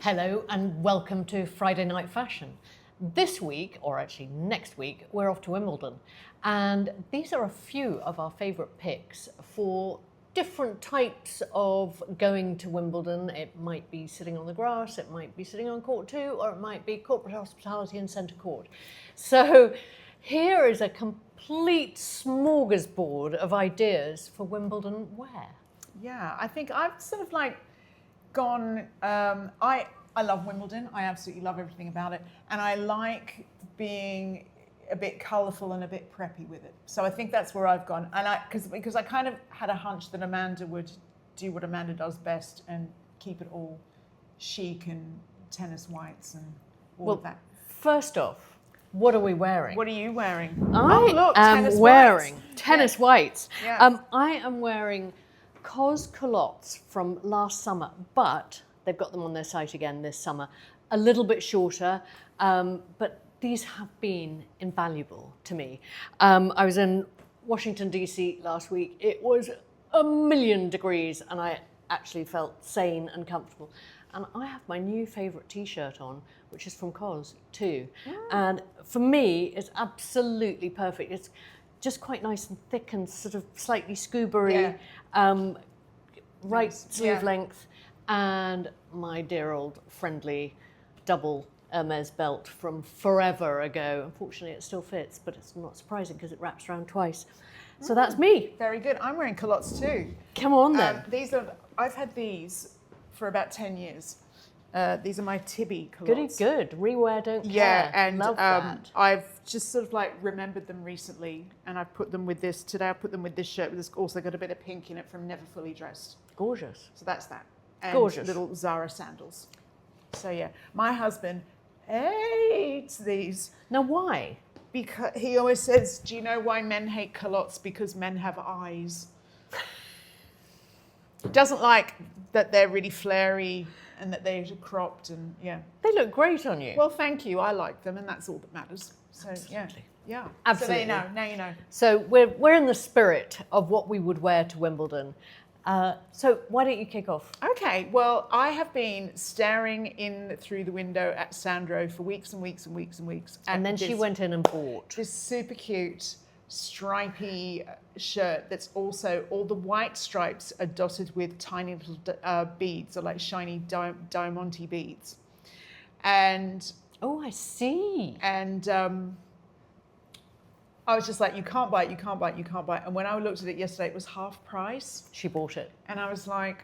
Hello and welcome to Friday Night Fashion. This week, or actually next week, we're off to Wimbledon. And these are a few of our favourite picks for different types of going to Wimbledon. It might be sitting on the grass, it might be sitting on court 2, or it might be corporate hospitality in centre court. So here is a complete smorgasbord of ideas for Wimbledon wear. Yeah, I think I've sort of like gone, I love Wimbledon. I absolutely love everything about it. And I like being a bit colourful and a bit preppy with it. So I think that's where I've gone. And because I kind of had a hunch that Amanda would do what Amanda does best and keep it all chic and tennis whites and all of that. First off, what are we wearing? What are you wearing? I am wearing tennis whites. Yeah. I am wearing COS culottes from last summer, but they've got them on their site again this summer. A little bit shorter, but these have been invaluable to me. I was in Washington, D.C. last week. It was 1,000,000 degrees and I actually felt sane and comfortable. And I have my new favourite T-shirt on, which is from COS too. And for me, it's absolutely perfect. It's just quite nice and thick and sort of slightly scuba-y, right sleeve length. And my dear old friendly double Hermes belt from forever ago. Unfortunately, it still fits, but it's not surprising because it wraps around twice. So that's me. Very good. I'm wearing culottes too. Come on then. I've had these for about 10 years. These are my Tibby culottes. Goody good. Rewear, don't care. Yeah, and love that. I've just sort of like remembered them recently, and I've put them with this. Today I put them with this shirt, but it's also got a bit of pink in it from Never Fully Dressed. Gorgeous. So that's that. And gorgeous. Little Zara sandals. So yeah, my husband hates these. Now why? Because he always says, do you know why men hate culottes? Because men have eyes. He doesn't like that they're really flary and that they're cropped and yeah. They look great on you. Well, thank you. I like them and that's all that matters. So Absolutely. yeah. Absolutely. So there you know. Now you know. So we're in the spirit of what we would wear to Wimbledon. So why don't you kick off? Okay, well, I have been staring in through the window at Sandro for weeks and weeks and weeks and weeks. And then she went in and bought this super cute stripy shirt that's also, all the white stripes are dotted with tiny little beads, or like shiny diamante beads. And oh, I see. And I was just like, you can't buy it, you can't buy it, you can't buy it. And when I looked at it yesterday, it was half price. She bought it. And I was like,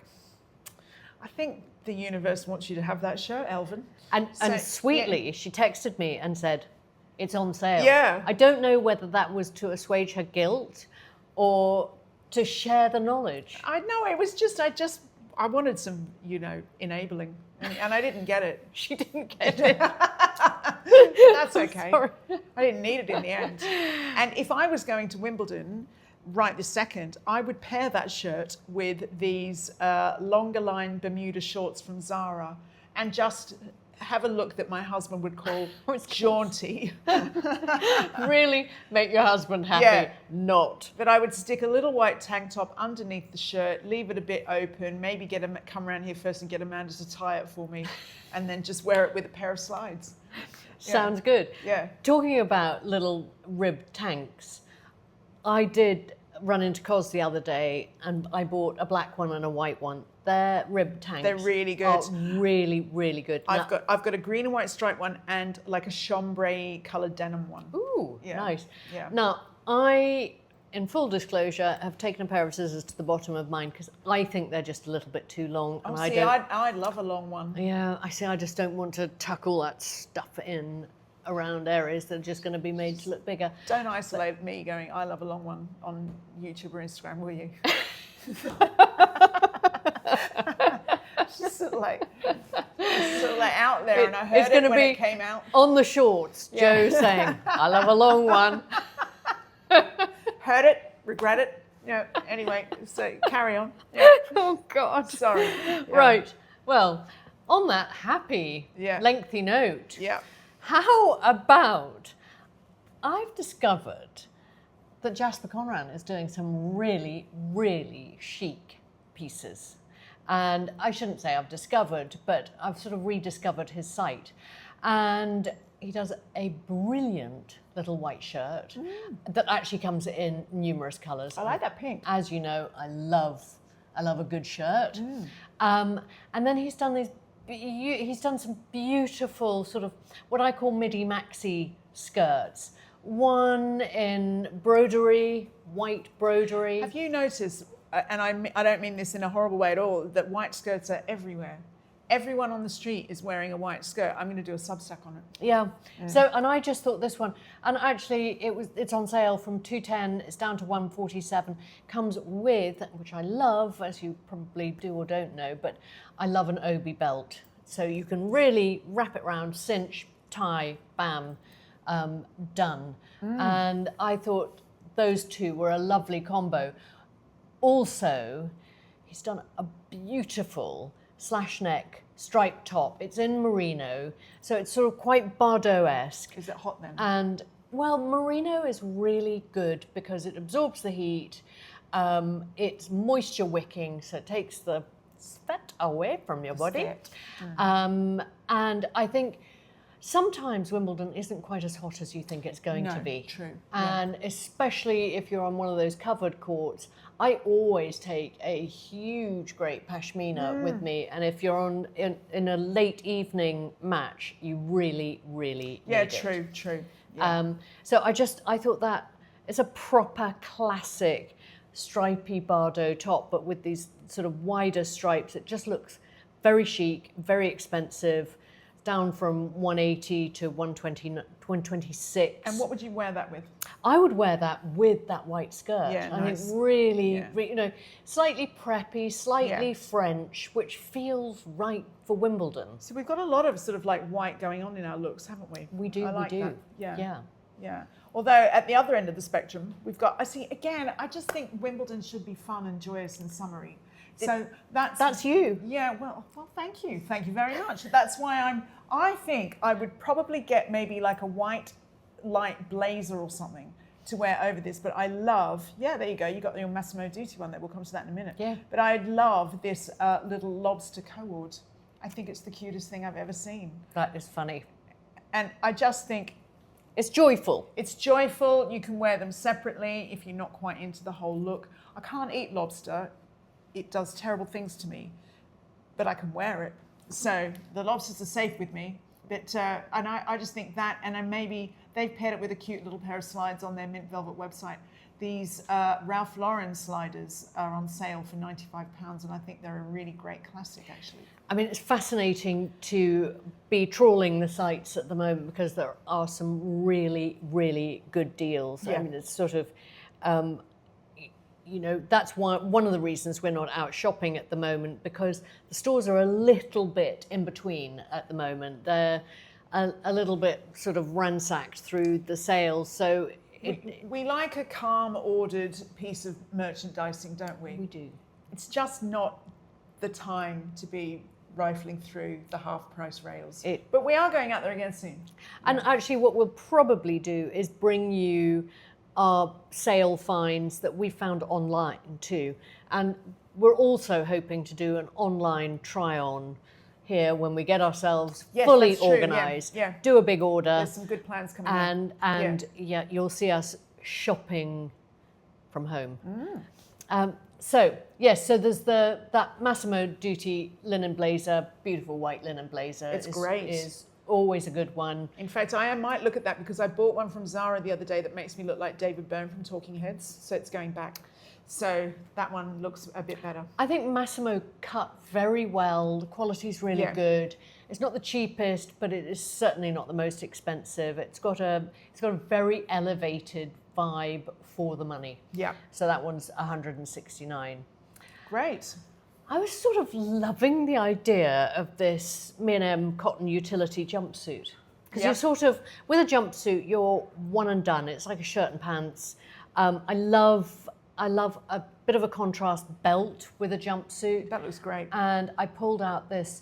I think the universe wants you to have that shirt, Elvin. And sweetly, she texted me and said, it's on sale. Yeah. I don't know whether that was to assuage her guilt or to share the knowledge. I know, it was just, I wanted some, enabling. And I didn't get it. She didn't get it. That's okay. Sorry. I didn't need it in the end. And if I was going to Wimbledon right this second, I would pair that shirt with these longer line Bermuda shorts from Zara and just have a look that my husband would call jaunty. Really make your husband happy. Yeah. Not. But I would stick a little white tank top underneath the shirt, leave it a bit open, maybe come around here first and get Amanda to tie it for me, and then just wear it with a pair of slides. Sounds good. Yeah. Talking about little rib tanks, I did run into COS the other day and I bought a black one and a white one. Their rib tanks. They're really good. Are really, really good. I've got a green and white striped one and like a chambray coloured denim one. Ooh, Yeah. nice. Yeah. Now, I, in full disclosure, have taken a pair of scissors to the bottom of mine because I think they're just a little bit too long. Oh, and see, I love a long one. Yeah, I just don't want to tuck all that stuff in around areas that are just going to be made to look bigger. Don't isolate me going, I love a long one on YouTube or Instagram, will you? Just sort of like out there, and I heard it when it came out. On the shorts, Joe saying, I love a long one. Heard it, regret it. Anyway, so carry on. Yeah. Oh, God. Sorry. Yeah. Right. Well, on that happy, lengthy note, how about, I've discovered that Jasper Conran is doing some really, really chic pieces. And I shouldn't say I've discovered, but I've sort of rediscovered his site. And he does a brilliant little white shirt that actually comes in numerous colours. I like that pink. As you know, I love a good shirt. And then he's done some beautiful sort of what I call midi maxi skirts. One in broderie, white broderie. Have you noticed, and I don't mean this in a horrible way at all, that white skirts are everywhere? Everyone on the street is wearing a white skirt. I'm going to do a Substack on it. Yeah. So, and I just thought this one, and actually it's on sale from $210. It's down to $147. Comes with, which I love, as you probably do or don't know, but I love an obi belt. So you can really wrap it around, cinch, tie, bam, done. And I thought those two were a lovely combo. Also, he's done a beautiful slash neck striped top. It's in merino, so it's sort of quite Bardot-esque. Is it hot then? And well, merino is really good because it absorbs the heat. It's moisture wicking, so it takes the sweat away from your body. And I think sometimes Wimbledon isn't quite as hot as you think it's going to be. True. And especially if you're on one of those covered courts, I always take a huge great pashmina with me. And if you're on in a late evening match, you really, really need it. True. Yeah. So I thought that it's a proper classic stripy Bardot top, but with these sort of wider stripes. It just looks very chic, very expensive. Down from 180 to 126. And what would you wear that with? I would wear that with that white skirt. Yeah, I nice. think really, you know, slightly preppy, slightly French, which feels right for Wimbledon. So we've got a lot of sort of like white going on in our looks, haven't we? We do, I like we do. that. Yeah. Although at the other end of the spectrum, we've got, I just think Wimbledon should be fun and joyous and summery. So that's you. Yeah, well, thank you. Thank you very much. That's why I think I would probably get maybe like a white light blazer or something to wear over this. But I love, there you go. You got your Massimo Duti one there. We'll come to that in a minute. Yeah. But I love this little lobster cord. I think it's the cutest thing I've ever seen. That is funny. And I just think it's joyful. It's joyful. You can wear them separately if you're not quite into the whole look. I can't eat lobster. It does terrible things to me, but I can wear it. So the lobsters are safe with me. But and I just think that, and then maybe they've paired it with a cute little pair of slides on their Mint Velvet website. These Ralph Lauren sliders are on sale for £95, and I think they're a really great classic, actually. I mean, it's fascinating to be trawling the sites at the moment because there are some really, really good deals. Yeah. I mean, it's sort of, you know, that's one of the reasons we're not out shopping at the moment, because the stores are a little bit in between at the moment. They're a little bit sort of ransacked through the sales. So we like a calm, ordered piece of merchandising, don't we? We do. It's just not the time to be rifling through the half-price rails. But we are going out there again soon. And actually what we'll probably do is bring you our sale finds that we found online too. And we're also hoping to do an online try-on here when we get ourselves fully organised, do a big order. There's some good plans coming up. And you'll see us shopping from home. So there's that Massimo Duti linen blazer, beautiful white linen blazer. It's great. Is always a good one. In fact, I might look at that because I bought one from Zara the other day that makes me look like David Byrne from Talking Heads, so it's going back. So that one looks a bit better. I think Massimo cut very well. The quality's really good. It's not the cheapest, but it is certainly not the most expensive. It's got a very elevated vibe for the money. Yeah. So that one's $169. Great. I was sort of loving the idea of this M&M cotton utility jumpsuit. Because you're sort of, with a jumpsuit, you're one and done. It's like a shirt and pants. I love a bit of a contrast belt with a jumpsuit. That looks great. And I pulled out this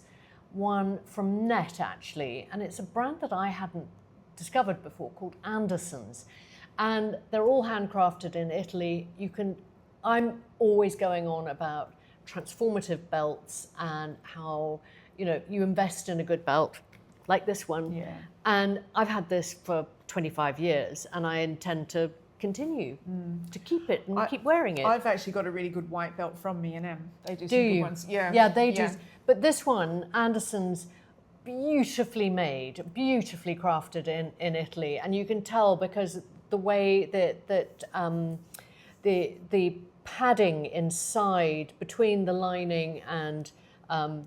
one from Net, actually. And it's a brand that I hadn't discovered before called Anderson's. And they're all handcrafted in Italy. I'm always going on about transformative belts and how, you know, you invest in a good belt like this one. Yeah. And I've had this for 25 years and I intend to continue to keep it and keep wearing it. I've actually got a really good white belt from M&M. They do some Do good you? ones. Yeah. Yeah, they do. But this one, Anderson's, beautifully made, beautifully crafted in Italy. And you can tell because the way that the padding inside between the lining and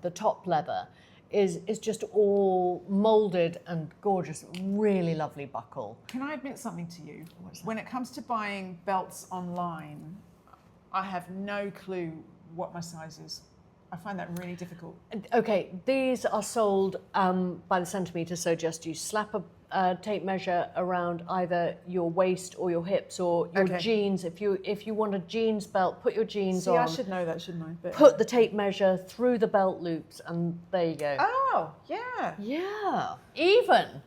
the top leather is just all molded and gorgeous. Really lovely buckle. Can I admit something to you? When it comes to buying belts online, I have no clue what my size is. I find that really difficult. Okay, these are sold by the centimetre, so just you slap a tape measure around either your waist or your hips or your jeans. If you want a jeans belt, put your jeans on. I should know that, shouldn't I? But, put the tape measure through the belt loops, and there you go. Oh, yeah. Yeah, even.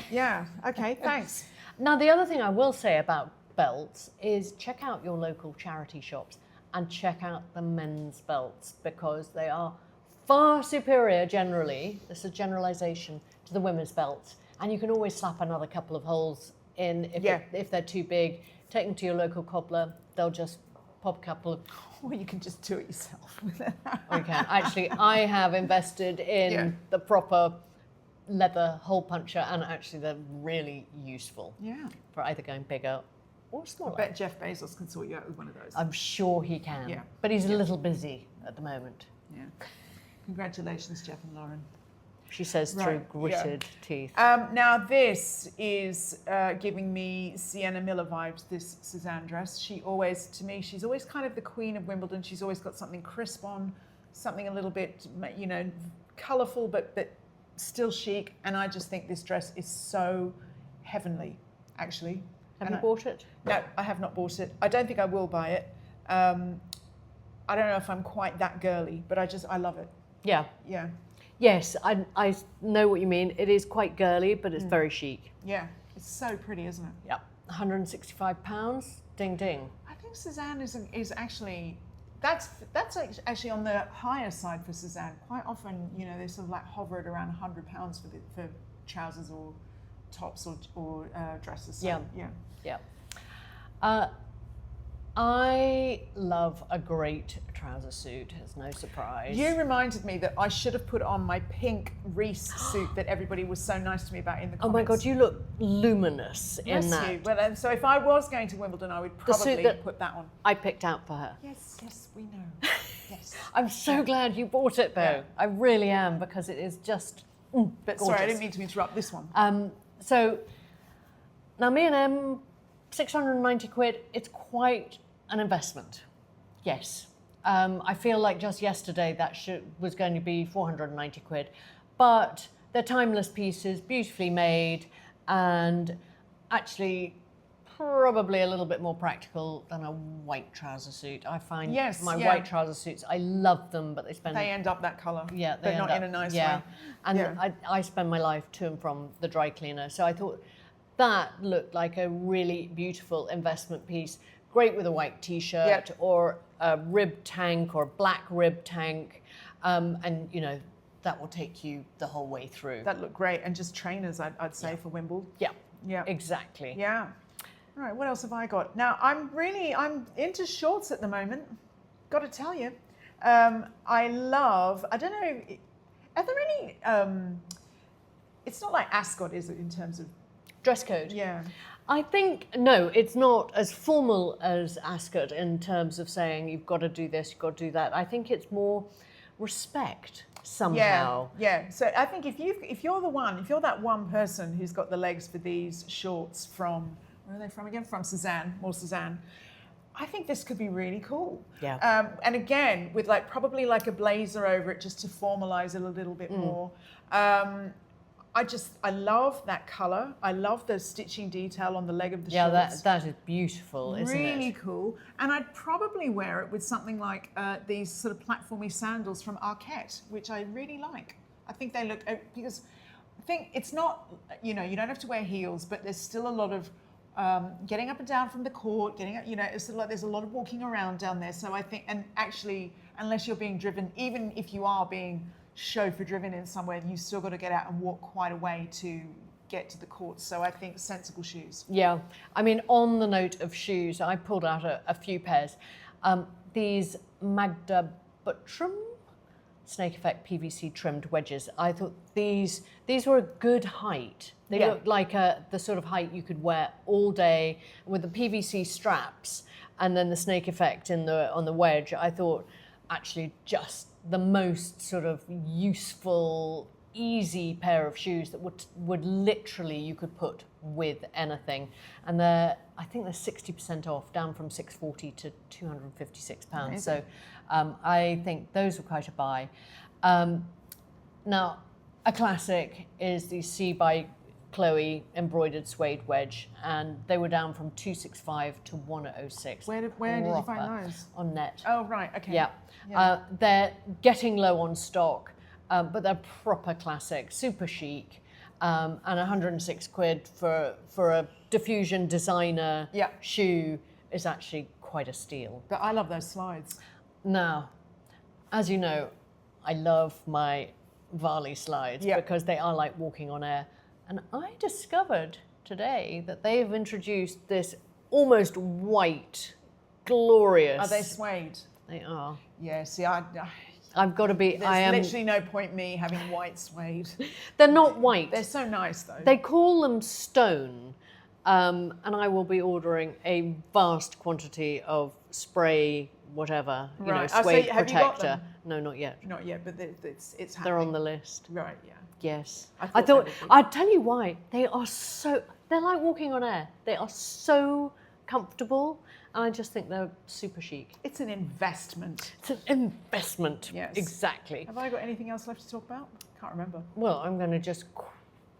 Yeah, okay, thanks. Now, the other thing I will say about belts is check out your local charity shops and check out the men's belts because they are far superior generally, this is a generalisation, to the women's belts. And you can always slap another couple of holes in if they're too big. Take them to your local cobbler, they'll just pop a couple of... Or you can just do it yourself. Or you can. Actually, I have invested in the proper leather hole puncher and actually they're really useful for either going bigger or smaller. I bet Jeff Bezos can sort you out with one of those. I'm sure he can. Yeah. But he's a little busy at the moment. Yeah. Congratulations, Jeff and Lauren. She says through gritted teeth. Now this is giving me Sienna Miller vibes, this Suzanne dress. She always, to me, she's always kind of the queen of Wimbledon. She's always got something crisp on, something a little bit, you know, colourful, but still chic. And I just think this dress is so heavenly, actually. Have you bought it? No, I have not bought it. I don't think I will buy it. I don't know if I'm quite that girly, but I love it. Yeah. Yeah. Yes, I know what you mean. It is quite girly, but it's very chic. Yeah, it's so pretty, isn't it? Yeah. £165. Ding ding. I think Suzanne is actually that's actually on the higher side for Suzanne. Quite often, you know, they sort of like hover at around £100 for trousers or tops or dresses. So, yeah. I love a great trouser suit. It's no surprise. You reminded me that I should have put on my pink Reese suit that everybody was so nice to me about in the comments. Oh my God, you look luminous in that. You. Well, so if I was going to Wimbledon, I would probably put that on. I picked out for her. Yes, we know. Yes. I'm so glad you bought it though. Yeah. I really am because it is just But gorgeous. sorry, I didn't mean to interrupt this one. So now M&M, 690 quid, it's quite an investment. Yes. I feel like just yesterday that was going to be 490 quid. But they're timeless pieces, beautifully made, and actually probably a little bit more practical than a white trouser suit. I find white trouser suits, I love them, but they end up that colour. Yeah, but not in a nice way. And I spend my life to and from the dry cleaner. So I thought that looked like a really beautiful investment piece. Great with a white t-shirt or a rib tank or black rib tank. And, you know, that will take you the whole way through. That looked great. And just trainers, I'd say, for Wimbledon. Yeah, exactly. Yeah. All right, what else have I got? Now, I'm into shorts at the moment. Got to tell you. I don't know, are there any, it's not like Ascot, is it, in terms of dress code? Yeah. I think, no, it's not as formal as Ascot in terms of saying you've got to do this, you've got to do that. I think it's more respect somehow. Yeah. So I think if you're that one person who's got the legs for these shorts from, where are they from again? From Suzanne, more Suzanne. I think this could be really cool. Yeah. And again, with probably a blazer over it just to formalize it a little bit more. I love that colour. I love the stitching detail on the leg of the shorts. Yeah, that is beautiful, isn't it? Really cool. And I'd probably wear it with something like these sort of platformy sandals from Arquette, which I really like. I think they look, because I think it's not, you don't have to wear heels, but there's still a lot of getting up and down from the court, getting up, you know, it's like there's a lot of walking around down there. So I think, and actually, unless you're being driven, even if you are being chauffeur driven in somewhere, you still got to get out and walk quite a way to get to the courts. So I think sensible shoes. Yeah, I mean, on the note of shoes, I pulled out a few pairs. These Magda Buttram Snake Effect PVC trimmed wedges. I thought these were a good height. They looked like the sort of height you could wear all day with the PVC straps and then the Snake Effect on the wedge. I thought actually just the most sort of useful, easy pair of shoes that would literally you could put with anything. And I think they're 60% off, down from $640 to £256. Amazing. So I think those were quite a buy. Now, a classic is the C by Chloe embroidered suede wedge, and they were down from $265 to $106. Where did you find those? On net. Oh, right, okay. Yeah. They're getting low on stock, but they're proper classic, super chic, and 106 quid for a diffusion designer shoe is actually quite a steal. But I love those slides. Now, as you know, I love my Varley slides because they are like walking on air. And I discovered today that they have introduced this almost white, glorious. Are they suede? They are. Yeah, see, I've got to be. There's literally no point me having white suede. They're not white. They're so nice though. They call them stone, and I will be ordering a vast quantity of spray, whatever, you know, suede have protector. You got them? No, not yet. Not yet, but it's happening. They're on the list. Right, yeah. Yes. I thought I'd tell you why. They're like walking on air. They are so comfortable. And I just think they're super chic. It's an investment. It's an investment. Yes. Exactly. Have I got anything else left to talk about? Can't remember. Well, I'm going to just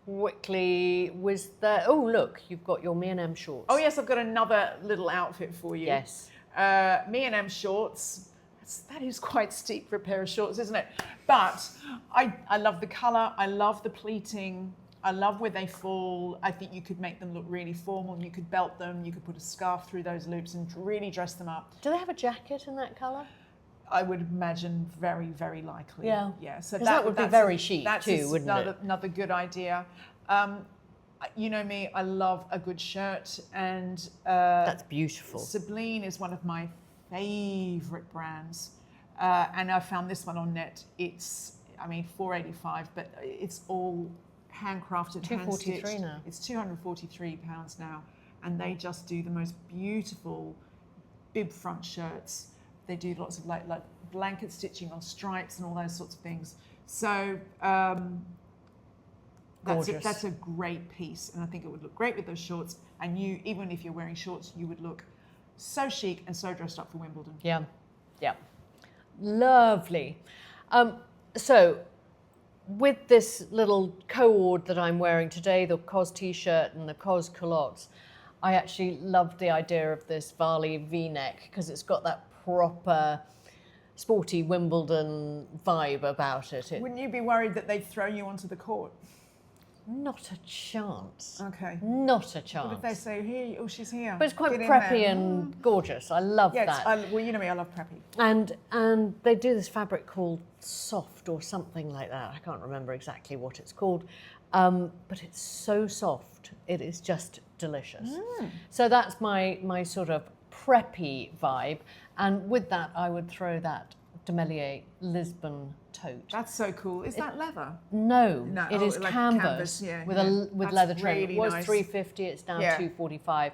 quickly whiz the... Oh, look, you've got your M shorts. Oh, yes, I've got another little outfit for you. Yes. M shorts. That is quite steep for a pair of shorts, isn't it? But I love the colour. I love the pleating. I love where they fall. I think you could make them look really formal. You could belt them. You could put a scarf through those loops and really dress them up. Do they have a jacket in that colour? I would imagine very, very likely. Yeah. Yeah. So that would be very chic too, wouldn't it? Another good idea. You know me, I love a good shirt, and that's beautiful. Sublime is one of my favourite brands, and I found this one on net. It's, I mean, $485, but it's all handcrafted, $243 now. It's £243 now, and they just do the most beautiful bib front shirts. They do lots of like blanket stitching on stripes and all those sorts of things. So that's a great piece, and I think it would look great with those shorts. And you, even if you're wearing shorts, you would look so chic and so dressed up for Wimbledon. Yeah, yeah, lovely. So with this little co-ord that I'm wearing today, the COS t-shirt and the COS culottes, I actually loved the idea of this Varley V-neck because it's got that proper sporty Wimbledon vibe about it. Wouldn't you be worried that they'd throw you onto the court? Not a chance. Okay. Not a chance. What if they say, here, oh, she's here. But it's quite preppy and gorgeous. I love that. Well, you know me, I love preppy. And they do this fabric called soft or something like that. I can't remember exactly what it's called. But it's so soft. It is just delicious. So that's my sort of preppy vibe. And with that, I would throw that Demelier Lisbon tote. That's so cool. Is that leather? No, it is like canvas with leather trim. Really it was nice. $350. It's down $245.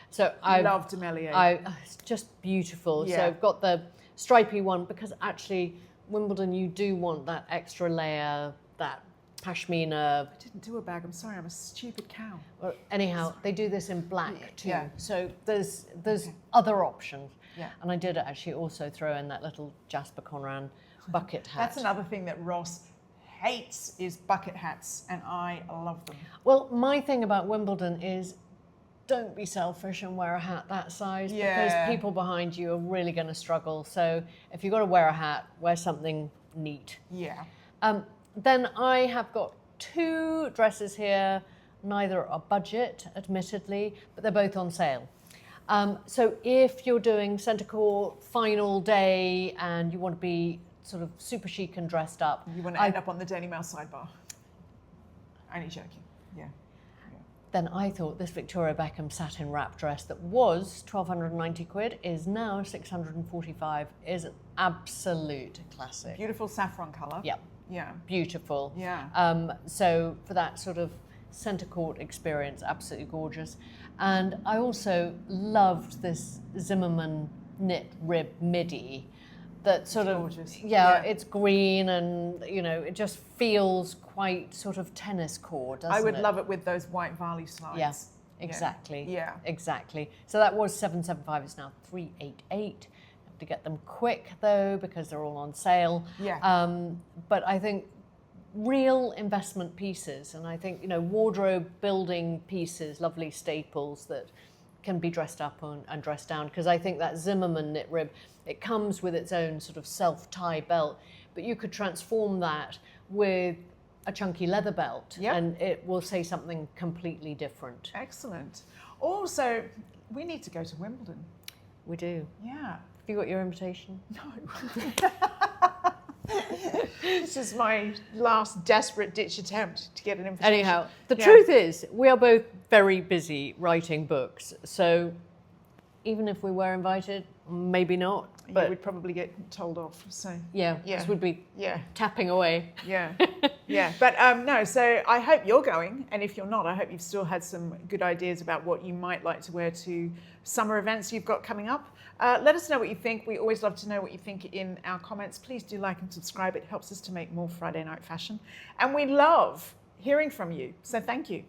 So I love Demelier. It's just beautiful. Yeah. So I've got the stripy one because actually Wimbledon, you do want that extra layer, that pashmina. I didn't do a bag. I'm sorry. I'm a stupid cow. Well, anyhow, they do this in black too. Yeah. So there's other options. Yeah. And I did actually also throw in that little Jasper Conran bucket hat. That's another thing that Ross hates is bucket hats, and I love them. Well, my thing about Wimbledon is don't be selfish and wear a hat that size because people behind you are really going to struggle. So if you've got to wear a hat, wear something neat. Yeah. Then I have got two dresses here. Neither are budget, admittedly, but they're both on sale. So if you're doing centre court, final day, and you want to be sort of super chic and dressed up. You want to end up on the Daily Mail sidebar. Only joking. Yeah. Then I thought this Victoria Beckham satin wrap dress that was 1,290 quid is now 645 is an absolute classic. Beautiful saffron colour. Yep. Yeah. Beautiful. Yeah. So for that sort of centre court experience, absolutely gorgeous. And I also loved this Zimmermann knit rib midi that sort of, gorgeous. It's green and, you know, it just feels quite sort of tennis court, doesn't it? I would love it with those white Varley slides. Yeah, exactly. Yeah. Exactly. So that was 775, it's now 388. You have to get them quick though, because they're all on sale. Yeah. But I think real investment pieces, and I think, you know, wardrobe building pieces, lovely staples that can be dressed up and dressed down, because I think that Zimmermann knit rib, it comes with its own sort of self-tie belt, but you could transform that with a chunky leather belt, and it will say something completely different. Excellent. Also, we need to go to Wimbledon. We do. Yeah. Have you got your invitation? No. This is my last desperate ditch attempt to get an invitation. Anyhow, the truth is, we are both very busy writing books, so even if we were invited, maybe not. But we'd probably get told off. So this would be yeah, tapping away. yeah, yeah. But no. So I hope you're going, and if you're not, I hope you've still had some good ideas about what you might like to wear to summer events you've got coming up. Let us know what you think. We always love to know what you think in our comments. Please do like and subscribe. It helps us to make more Friday Night Fashion, and we love hearing from you. So thank you.